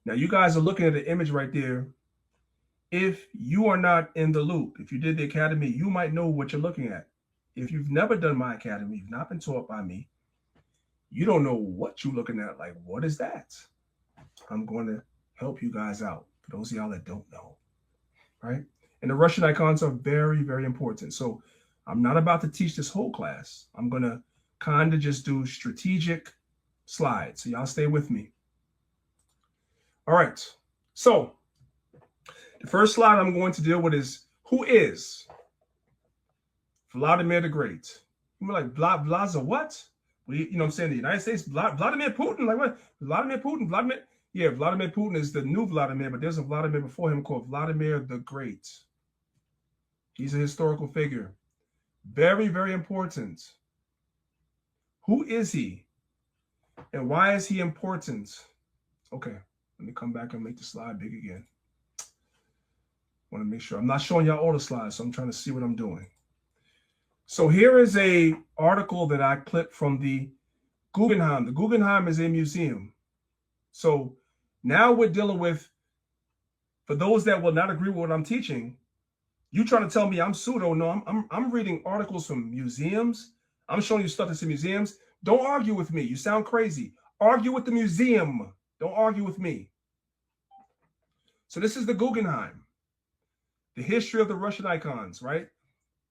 Now, you guys are looking at the image right there. If you are not in the loop, if you did the academy, you might know what you're looking at. If you've never done my academy, you've not been taught by me, you don't know what you're looking at. Like, what is that? I'm going to help you guys out. For those of y'all that don't know, right? And the Russian icons are very, very important. So I'm not about to teach this whole class. I'm going to kind of just do strategic slides. So y'all stay with me. All right. So the first slide I'm going to deal with is, who is Vladimir the Great? You're like, Vlaza what? You know what I'm saying? The United States, Vladimir Putin? Like what? Vladimir Putin? Yeah, Vladimir Putin is the new Vladimir, but there's a Vladimir before him called Vladimir the Great. He's a historical figure. Very, very important. Who is he? And why is he important? Okay, let me come back and make the slide big again. Want to make sure. I'm not showing y'all all the slides, so I'm trying to see what I'm doing. So here is a article that I clipped from the Guggenheim. The Guggenheim is a museum. So now we're dealing with, for those that will not agree with what I'm teaching, you trying to tell me I'm pseudo. No, I'm reading articles from museums. I'm showing you stuff that's in museums. Don't argue with me. You sound crazy. Argue with the museum. Don't argue with me. So this is the Guggenheim. The history of the Russian icons, right?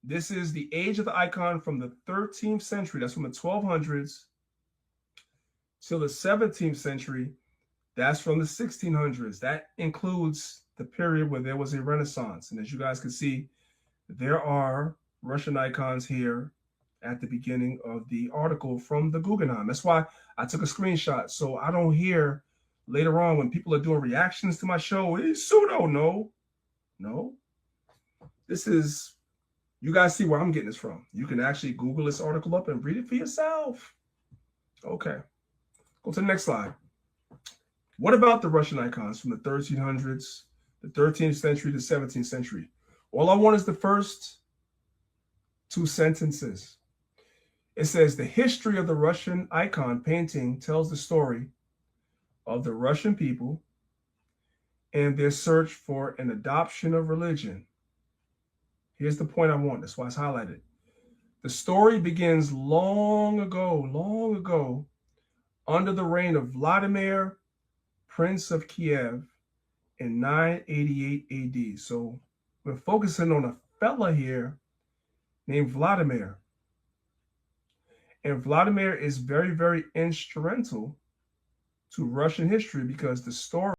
This is the age of the icon from the 13th century. That's from the 1200s till the 17th century. That's from the 1600s. That includes the period where there was a Renaissance. And as you guys can see, there are Russian icons here at the beginning of the article from the Guggenheim. That's why I took a screenshot. So I don't hear later on when people are doing reactions to my show, it's pseudo. No. This is, you guys see where I'm getting this from. You can actually Google this article up and read it for yourself. Okay. Go to the next slide. What about the Russian icons from the 1300s, the 13th century to 17th century? All I want is the first two sentences. It says, the history of the Russian icon painting tells the story of the Russian people and their search for an adoption of religion. Here's the point I want. That's why it's highlighted. The story begins long ago, under the reign of Vladimir, Prince of Kiev, in 988 AD. So we're focusing on a fella here named Vladimir. And Vladimir is very, very instrumental to Russian history because the story